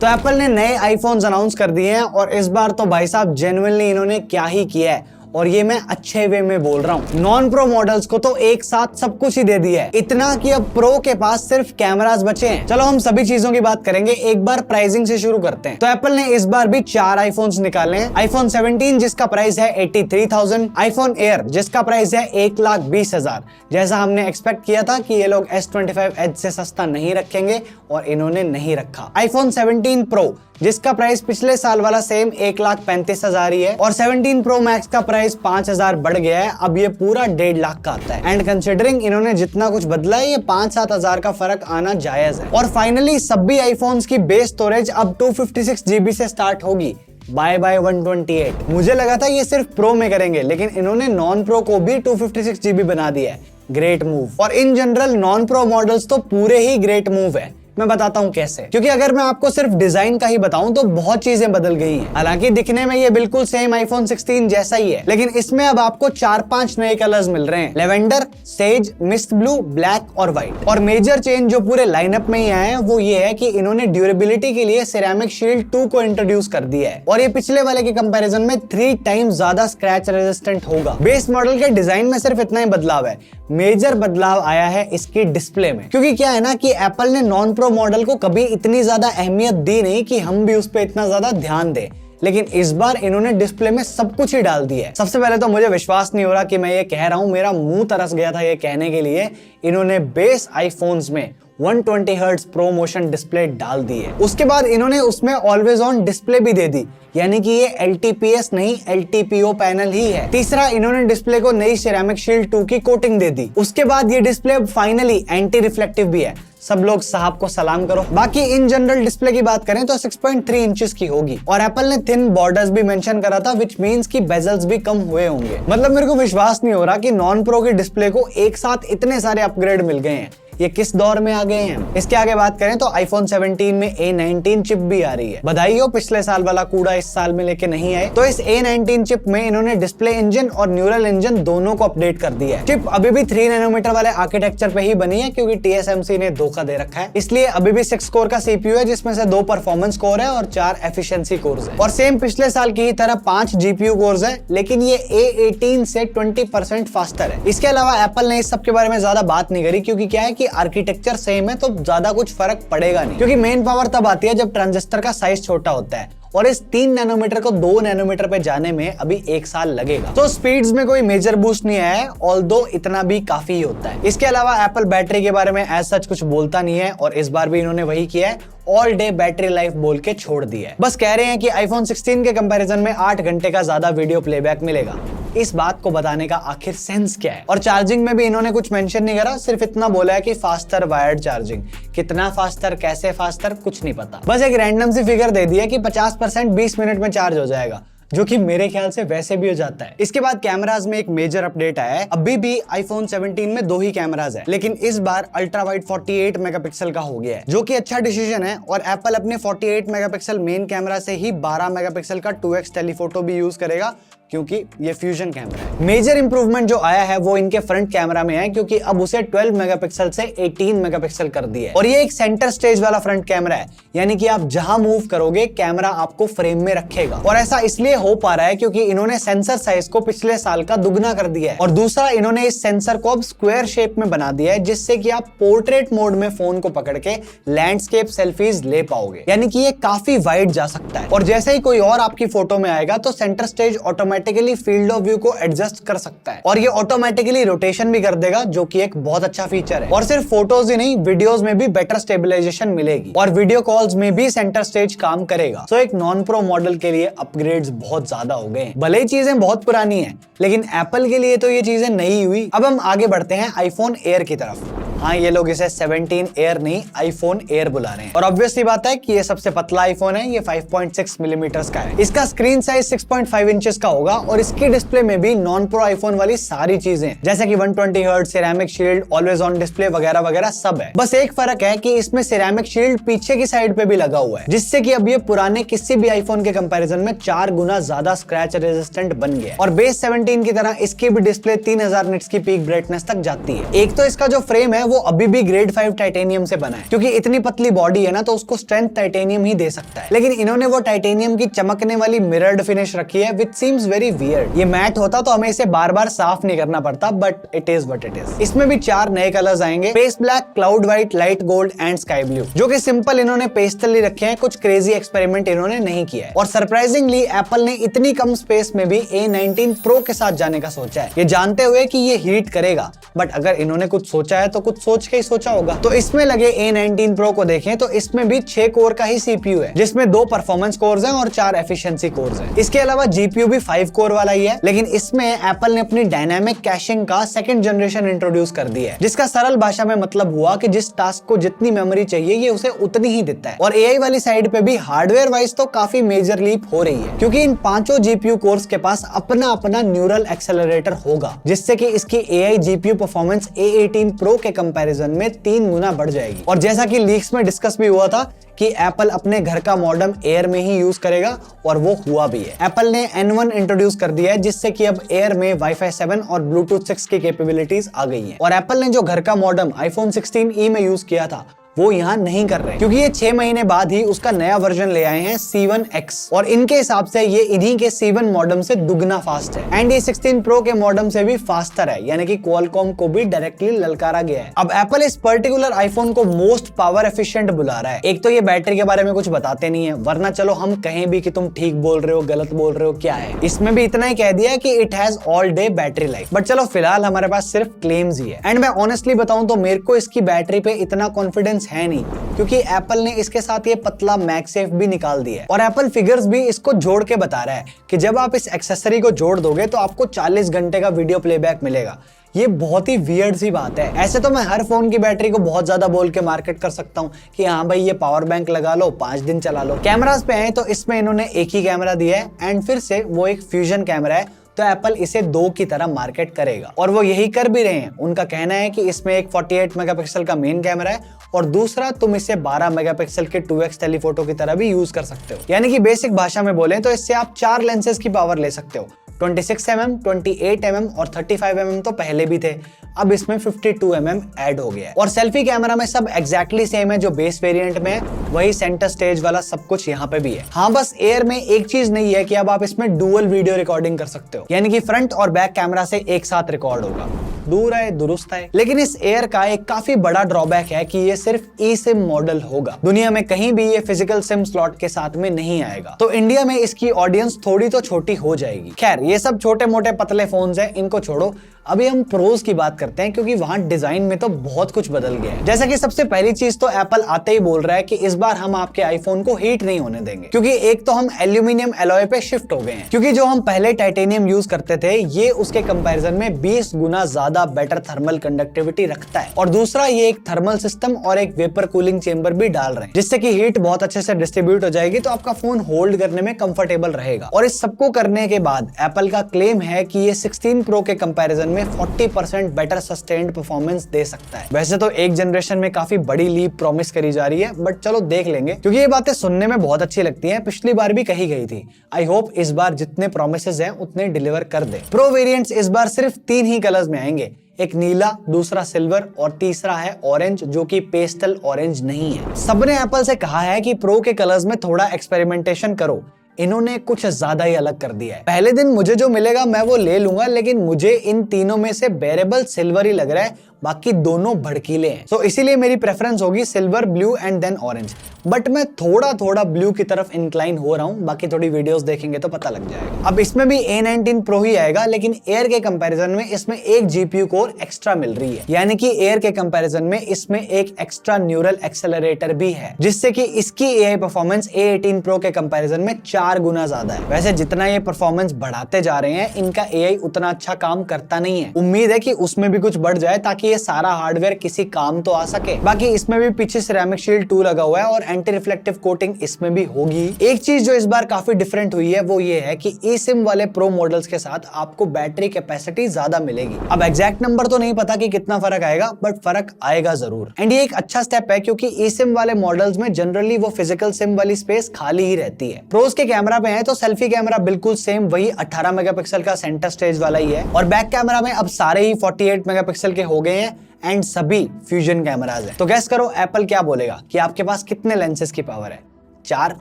तो एप्पल ने नए आईफोन्स अनाउंस कर दिए हैं और इस बार तो भाई साहब जेन्युइनली इन्होंने क्या ही किया है, और ये मैं अच्छे वे में बोल रहा हूँ। नॉन प्रो मॉडल्स को तो एक साथ सब कुछ ही दे दिया है, इतना कि अब प्रो के पास सिर्फ कैमरास बचे हैं। चलो हम सभी चीजों की बात करेंगे, एक बार प्राइसिंग से शुरू करते हैं। तो एप्पल ने इस बार भी 4 आईफोन्स निकाले हैं। आईफोन 17 जिसका प्राइस है 83,000, आईफोन एयर जिसका प्राइस है 1,20,000। जैसा हमने एक्सपेक्ट किया था कि ये लोग S25 एज से सस्ता नहीं रखेंगे, और इन्होंने नहीं रखा। आईफोन 17 प्रो जिसका प्राइस पिछले साल वाला सेम 1,35,000 ही है, और 17 प्रो मैक्स का प्राइस 5,000 बढ़ गया है, अब ये पूरा 1.5 लाख का आता है। एंड कंसिडरिंग इन्होंने जितना कुछ बदला है, ये 5-7 हजार का फर्क आना जायज है। और फाइनली सभी आईफोन्स की बेस स्टोरेज अब 256 GB से स्टार्ट होगी, बाय 128। मुझे लगा था ये सिर्फ प्रो में करेंगे, लेकिन इन्होंने नॉन प्रो को भी 256 GB बना दिया है। Great move. और in general non pro models तो पूरे ही ग्रेट मूव है। मैं बताता हूँ कैसे, क्योंकि अगर मैं आपको सिर्फ डिजाइन का ही बताऊं तो बहुत चीजें बदल गई हैं। हालांकि दिखने में ये बिल्कुल सेम आईफोन 16 जैसा ही है, लेकिन इसमें अब आपको 4-5 नए कलर्स मिल रहे हैं, lavender, says, mist blue, black और व्हाइट। और मेजर चेंज जो पूरे लाइनअप में ही आया है वो ये है कि इन्होंने ड्यूरेबिलिटी के लिए सिरेमिक शील्ड 2 को इंट्रोड्यूस कर दिया है, और ये पिछले वाले के कंपैरिजन में 3 टाइम्स ज्यादा स्क्रैच रेजिस्टेंट होगा। बेस मॉडल के डिजाइन में सिर्फ इतना ही बदलाव है, मेजर बदलाव आया है इसकी डिस्प्ले में। क्योंकि क्या है ना कि एप्पल ने नॉन प्रो मॉडल को कभी इतनी ज्यादा अहमियत दी नहीं कि हम भी उस पर इतना ज्यादा ध्यान दें, लेकिन इस बार इन्होंने डिस्प्ले में सब कुछ ही डाल दिया है। सबसे पहले तो मुझे विश्वास नहीं हो रहा कि मैं ये कह रहा हूं, मेरा मुंह तरस गया था ये कहने के लिए। इन्होंने बेस आईफोन्स में 120 हर्ट्ज प्रो मोशन डिस्प्ले डाल दी है। उसके बाद इन्होंने उसमें ऑलवेज ऑन डिस्प्ले भी दे दी, यानी कि ये LTPS नहीं LTPO पैनल ही है। तीसरा, इन्होंने डिस्प्ले को नई सिरेमिक शील्ड 2 की कोटिंग दे दी। उसके बाद ये डिस्प्ले अब फाइनली एंटी रिफ्लेक्टिव भी है। सब लोग साहब को सलाम करो। बाकी इन जनरल डिस्प्ले की बात करें तो 6.3 इंचेस की होगी, और एप्पल ने थिन बॉर्डर्स भी मेंशन करा था, विच मींस कि बेजल्स भी कम हुए होंगे। मतलब मेरे को विश्वास नहीं हो रहा कि नॉन प्रो के डिस्प्ले को एक साथ इतने सारे अपग्रेड मिल गए हैं। ये किस दौर में आ गए हैं। इसके आगे बात करें तो आईफोन 17 में A19 चिप भी आ रही है। बधाई हो, पिछले साल वाला कूड़ा इस साल में लेके नहीं आए। तो इस A19 चिप में इन्होंने डिस्प्ले इंजन और न्यूरल इंजन दोनों को अपडेट कर दिया है। चिप अभी भी 3 नैनोमीटर वाले आर्किटेक्चर पे ही बनी है, क्योंकि TSMC ने धोखा दे रखा है। इसलिए अभी भी 6 कोर का CPU है, जिसमें से 2 परफॉर्मेंस कोर है और 4 एफिशिएंसी कोर्स है। और सेम पिछले साल की ही तरह 5 GPU कोर्स है, लेकिन ये A18 से 20% फास्टर है। इसके अलावा एप्पल ने इस सब के बारे में ज्यादा बात नहीं करी, क्योंकि क्या है कि आर्किटेक्चर सेम है, तो ज्यादा कुछ फर्क पड़ेगा नहीं। क्योंकि मेन पावर तब आती है जब ट्रांजिस्टर का साइज छोटा होता है, और इस 3 नैनोमीटर को 2 नैनोमीटर पे जाने में अभी 1 साल लगेगा। तो स्पीड्स में कोई मेजर बूस्ट नहीं आया है, ऑल्दो इतना भी काफी होता है। इसके अलावा एप्पल बैटरी के बारे में एज सच कुछ बोलता नहीं है, और इस बार भी इन्होंने वही किया है, ऑल डे बैटरी लाइफ बोल के छोड़ दिया है। बस कह रहे हैं कि आईफोन 16 के कंपैरिजन में 8 घंटे का ज्यादा वीडियो प्लेबैक मिलेगा। इस बात को बताने का आखिर सेंस क्या है। और चार्जिंग में भी इन्होंने कुछ मेंशन नहीं करा, सिर्फ इतना बोला है कि फास्टर वायर्ड चार्जिंग। कितना फास्टर, कैसे फास्टर, कुछ नहीं पता। बस एक रैंडम सी फिगर दे दी है कि 50% 20 मिनट में चार्ज हो जाएगा, जो कि मेरे ख्याल से वैसे भी हो जाता है। इसके बाद कैमरास में एक मेजर अपडेट आया है। अभी भी आईफोन 17 में 2 ही कैमरास है, लेकिन इस बार अल्ट्रा वाइड 48 मेगापिक्सल का हो गया है, जो कि अच्छा डिसीजन है। और एप्पल अपने 48 मेगापिक्सल मेन कैमरा से ही 12 मेगापिक्सल का 2x टेलीफोटो भी यूज करेगा, क्योंकि ये फ्यूजन कैमरा है। मेजर इंप्रूवमेंट जो आया है वो इनके फ्रंट कैमरा में है, क्योंकि अब उसे 12 मेगापिक्सल से 18 मेगापिक्सल कर दिया है। और ये एक सेंटर स्टेज वाला फ्रंट कैमरा है, यानी कि आप जहां मूव करोगे कैमरा आपको फ्रेम में रखेगा। और ऐसा इसलिए हो पा रहा है क्योंकि इन्होंने सेंसर साइज को पिछले साल का दुगना कर दिया है। और दूसरा, इन्होंने इस सेंसर को अब स्क्वायर शेप में बना दिया है, जिससे कि आप पोर्ट्रेट मोड में फोन को पकड़ के लैंडस्केप सेल्फीज ले पाओगे, यानी कि ये काफी वाइड जा सकता है। और जैसे ही कोई और आपकी फोटो में आएगा तो centre stage automatically field of view को एडजस्ट कर सकता है, और ये ऑटोमेटिकली रोटेशन भी कर देगा, जो कि एक बहुत अच्छा फीचर है। और सिर्फ फोटोज ही नहीं, वीडियोस में भी बेटर स्टेबलाइजेशन मिलेगी, और वीडियो कॉल्स में भी सेंटर स्टेज काम करेगा। तो एक नॉन प्रो मॉडल के लिए अपग्रेड्स बहुत ज्यादा हो गए। भले ही चीजें बहुत पुरानी है, लेकिन एप्पल के लिए तो ये चीजें नई हुई। अब हम आगे बढ़ते हैं आईफोन एयर की तरफ। हाँ, ये लोग इसे 17 एयर नहीं आईफोन एयर बुला रहे हैं, और ऑब्वियसली बात है कि ये सबसे पतला आईफोन है। ये 5.6 मिलीमीटर का है। इसका स्क्रीन साइज 6.5 इंचेस का होगा, और इसकी डिस्प्ले में भी नॉन प्रो आईफोन वाली सारी चीजें, जैसे कि 120 hertz, ceramic shield, always on display वगैरह वगैरह सब है। बस एक फर्क है कि इसमें सिरेमिक शील्ड पीछे की साइड पे भी लगा हुआ है, जिससे कि अब ये पुराने किसी भी आईफोन के कंपैरिजन में 4 गुना ज्यादा स्क्रैच रेजिस्टेंट बन गया है। और बेस 17 की तरह इसकी भी डिस्प्ले 3000 निट्स की पीक ब्राइटनेस तक जाती है। एक तो इसका जो फ्रेम है वो अभी भी ग्रेड 5 टाइटेनियम से बना है, क्योंकि इतनी पतली बॉडी है ना तो उसको स्ट्रेंथ टाइटेनियम ही दे सकता है। लेकिन इन्होंने वो टाइटेनियम की चमकने वाली मिरर्ड फिनिश रखी है विच सीम्स वेरी वियर्ड। ये मैट होता तो हमें इसे बार बार साफ नहीं करना पड़ता, but it is what it is. इसमें भी 4 नए कलर्स आएंगे, pace black, cloud white, light gold and sky blue, जो कि सिंपल इन्होंने पेस्टल ही रखे हैं, कुछ क्रेजी एक्सपेरिमेंट इन्होंने नहीं किया है। और सरप्राइजिंगली एप्पल ने इतनी कम स्पेस में भी A19 Pro के साथ जाने का सोचा है, ये जानते हुए कि ये हीट करेगा, बट अगर इन्होंने कुछ सोचा है तो कुछ सोच के ही सोचा होगा। तो इसमें लगे A19 Pro को देखें तो इसमें भी 6 कोर का ही CPU है, जिसमें 2 परफॉर्मेंस कोर्स हैं और 4 एफिशिएंसी कोर्स हैं। इसके अलावा GPU भी 5 कोर वाला ही है, लेकिन इसमें एप्पल ने अपनी डायनामिक कैशिंग का 2nd जनरेशन इंट्रोड्यूस कर दिया है, जिसका सरल भाषा में मतलब हुआ कि जिस टास्क को जितनी मेमोरी चाहिए ये उसे उतनी ही देता है। और AI वाली साइड पे भी हार्डवेयर वाइज तो काफी मेजर लीप हो रही है, क्योंकि इन 5 GPU कोर्स के पास अपना अपना न्यूरल एक्सेलरेटर होगा, जिससे कि इसकी AI GPU performance A18 Pro के कंपैरिजन में 3 गुना बढ़ जाएगी। और जैसा कि लीक्स में डिस्कस भी हुआ था कि एप्पल अपने घर का मॉडेम एयर में ही यूज करेगा, और वो हुआ भी है। एप्पल ने N1 इंट्रोड्यूस कर दिया है, जिससे कि अब एयर में Wi-Fi 7 और Bluetooth 6 की कैपेबिलिटीज आ गई हैं। और एप्पल ने जो घर का मॉडेम iPhone 16e में यूज किया था वो यहाँ नहीं कर रहे, क्योंकि ये 6 महीने बाद ही उसका नया वर्जन ले आए हैं C1X, और इनके हिसाब से ये इन्हीं के C1 मॉडेम से दुगना फास्ट है। एंड ये 16 Pro के मॉडेम से भी फास्टर है, यानी कि Qualcomm को भी डायरेक्टली ललकारा गया है। अब एप्पल इस पर्टिकुलर आईफोन को मोस्ट पावर एफिशिएंट बुला रहा है। एक तो ये बैटरी के बारे में कुछ बताते नहीं है, वरना चलो हम कहें भी कि तुम ठीक बोल रहे हो, गलत बोल रहे हो, क्या है। इसमें भी इतना ही कह दिया है कि it has all day battery life, but चलो फिलहाल हमारे पास सिर्फ क्लेम्स ही है। एंड मैं ऑनेस्टली बताऊं तो मेरे को इसकी बैटरी पे इतना कॉन्फिडेंस है नहीं, क्योंकि एप्पल ने इसके साथ ये पतला मैगसेफ भी निकाल दिया है, और एप्पल फिगर्स भी इसको जोड़ के बता रहा है कि जब आप इस एक्सेसरी को जोड़ दोगे तो आपको 40 घंटे का वीडियो प्लेबैक मिलेगा। ये बहुत ही वियर्ड सी बात है। ऐसे तो मैं हर फोन की बैटरी को बहुत ज्यादा बोल के मार्केट कर सकता हूँ कि हाँ भाई ये पावर बैंक लगा लो, 5 दिन चला लो। कैमरास पे आए तो इसमें इन्होंने एक ही कैमरा दिया है, एंड फिर से वो एक फ्यूजन कैमरा है, तो एप्पल इसे 2 की तरह मार्केट करेगा, और वो यही कर भी रहे हैं। उनका कहना है कि इसमें एक 48 मेगापिक्सल का मेन कैमरा है, और दूसरा तुम इसे 12 मेगापिक्सल के 2x टेलीफोटो की तरह भी यूज कर सकते हो। यानी कि बेसिक भाषा में बोलें तो इससे आप 4 लेंसेज की पावर ले सकते हो। 26mm, 28mm और 35mm तो पहले भी थे, अब इसमें 52mm ऐड हो गया है। और सेल्फी कैमरा में सब एग्जैक्टली सेम है जो बेस वेरिएंट में है, वही सेंटर स्टेज वाला सब कुछ यहाँ पे भी है। हाँ, बस एयर में एक चीज नहीं है कि अब आप इसमें डुअल वीडियो रिकॉर्डिंग कर सकते हो, यानी कि फ्रंट और बैक कैमरा से एक साथ रिकॉर्ड होगा। दूर है दुरुस्त है, लेकिन इस एयर का एक काफी बड़ा ड्रॉबैक है कि ये सिर्फ ई सिम मॉडल होगा। दुनिया में कहीं भी ये फिजिकल सिम स्लॉट के साथ में नहीं आएगा, तो इंडिया में इसकी ऑडियंस थोड़ी तो छोटी हो जाएगी। खैर, ये सब छोटे मोटे पतले फोन्स हैं, इनको छोड़ो। अभी हम प्रोज की बात करते हैं, क्योंकि वहां डिजाइन में तो बहुत कुछ बदल गया है। जैसा कि सबसे पहली चीज तो एप्पल आते ही बोल रहा है कि इस बार हम आपके आईफोन को हीट नहीं होने देंगे, क्योंकि एक तो हम एल्यूमिनियम एलॉय पे शिफ्ट हो गए हैं, क्योंकि जो हम पहले टाइटेनियम यूज करते थे ये उसके कंपैरिजन में 20 गुना ज्यादा बेटर थर्मल कंडक्टिविटी रखता है। और दूसरा, ये एक थर्मल सिस्टम और एक वेपर कूलिंग चेंबर भी डाल रहे हैं, जिससे कि हीट बहुत अच्छे से डिस्ट्रीब्यूट हो जाएगी, तो आपका फोन होल्ड करने में कंफर्टेबल रहेगा। और इस सबको करने के बाद एप्पल का क्लेम है कि ये 16 Pro के कंपैरिजन में 40% बेटर सस्टेन्ड परफॉर्मेंस दे सकता है। वैसे तो एक जनरेशन में काफी बड़ी लीप प्रॉमिस करी जा रही है, बट चलो देख लेंगे, क्योंकि ये बातें सुनने में बहुत अच्छी लगती हैं, पिछली बार भी कही गई थी। आई होप इस बार जितने प्रोमिसेस हैं उतने डिलीवर कर दे। प्रो वेरिएंट्स इस बार सिर्फ 3 ही कलर्स में आएंगे, एक नीला, दूसरा सिल्वर और तीसरा है ऑरेंज, जो कि पेस्टल ऑरेंज नहीं है। सबने एप्पल से कहा है कि प्रो के कलर्स में थोड़ा एक्सपेरिमेंटेशन करो, इन्होंने कुछ ज्यादा ही अलग कर दिया है। पहले दिन मुझे जो मिलेगा मैं वो ले लूंगा, लेकिन मुझे इन तीनों में से बेरेबल सिल्वर ही लग रहा है, बाकी दोनों भड़कीले हैं। तो इसीलिए मेरी प्रेफरेंस होगी silver, blue and then orange. But मैं थोड़ा थोड़ा ब्लू की तरफ इंक्लाइन हो रहा हूँ, बाकी थोड़ी वीडियोस देखेंगे तो पता लग जाएगा। अब इसमें भी A19 Pro ही आएगा, लेकिन एयर के कंपैरिजन में इसमें एक GPU कोर एक्स्ट्रा मिल रही है, यानी कि एयर के कंपैरिजन में इसमें एक एक्स्ट्रा न्यूरल एक्सेलरेटर भी है, जिससे कि इसकी AI परफॉर्मेंस A18 Pro के कंपैरिजन में 4 गुना ज्यादा है। वैसे जितना ये परफॉर्मेंस बढ़ाते जा रहे हैं, इनका AI उतना अच्छा काम करता नहीं है। उम्मीद है कि उसमें भी कुछ बढ़ जाए, ताकि ये सारा हार्डवेयर किसी काम तो आ सके। बाकी इसमें भी पीछे सिरेमिक शील्ड 2 लगा हुआ है, और एंटी रिफ्लेक्टिव कोटिंग इसमें भी होगी। एक चीज जो इस बार काफी डिफरेंट हुई है वो ये है कि eSIM वाले प्रो मॉडल्स के साथ आपको बैटरी कैपेसिटी ज्यादा मिलेगी। अब एग्जैक्ट नंबर तो नहीं पता कि कितना फर्क आएगा, बट फर्क आएगा जरूर। एंड ये एक अच्छा स्टेप है, क्योंकि eSIM वाले मॉडल्स में जनरली वो फिजिकल सिम वाली स्पेस खाली ही रहती है। प्रोज के कैमरा पे है तो सेल्फी कैमरा बिल्कुल सेम वही 18 मेगापिक्सल का सेंटर स्टेज वाला ही है, और बैक कैमरा में अब सारे ही 48 मेगापिक्सल के हो गए हैं, एंड सभी फ्यूजन कैमराज हैं। तो गैस करो एप्पल क्या बोलेगा कि आपके पास कितने लेंसेज की पावर है, 4,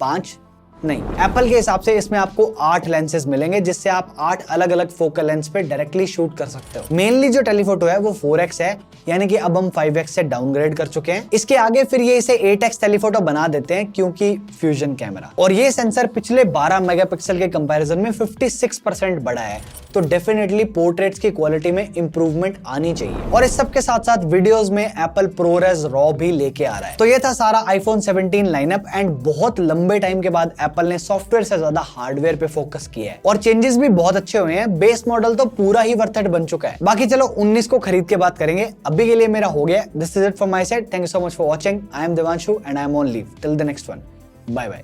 5? नहीं, एप्पल के हिसाब से इसमें आपको 8 लेंसेज मिलेंगे, जिससे आप 8 अलग अलग फोकल लेंस पे डायरेक्टली शूट कर सकते हो। मेनली जो टेलीफोटो है वो 4x है, यानी कि अब हम 5x से डाउनग्रेड कर चुके हैं। इसके आगे फिर ये इसे 8x टेलीफोटो बना देते हैं क्योंकि फ्यूजन कैमरा। और ये सेंसर पिछले 12 मेगापिक्सल के कंपैरिजन में 56% बड़ा है, तो डेफिनेटली पोर्ट्रेट्स की क्वालिटी में इंप्रूवमेंट आनी चाहिए। और इस सब के साथ साथ वीडियोस में एप्पल ProRes RAW भी लेके आ रहा है। तो ये था सारा iPhone 17 लाइनअप एंड बहुत लंबे टाइम के बाद एप्पल ने सॉफ्टवेयर से ज्यादा हार्डवेयर पे फोकस किया है और चेंजेस भी बहुत अच्छे हुए हैं। बेस मॉडल तो पूरा ही वर्थ इट बन चुका है। बाकी चलो 19 को खरीद के बात करेंगे। अभी के लिए मेरा हो गया। This is it from my side. Thank you so much for watching. I am Devanshu and I am on leave till the next one. Bye bye.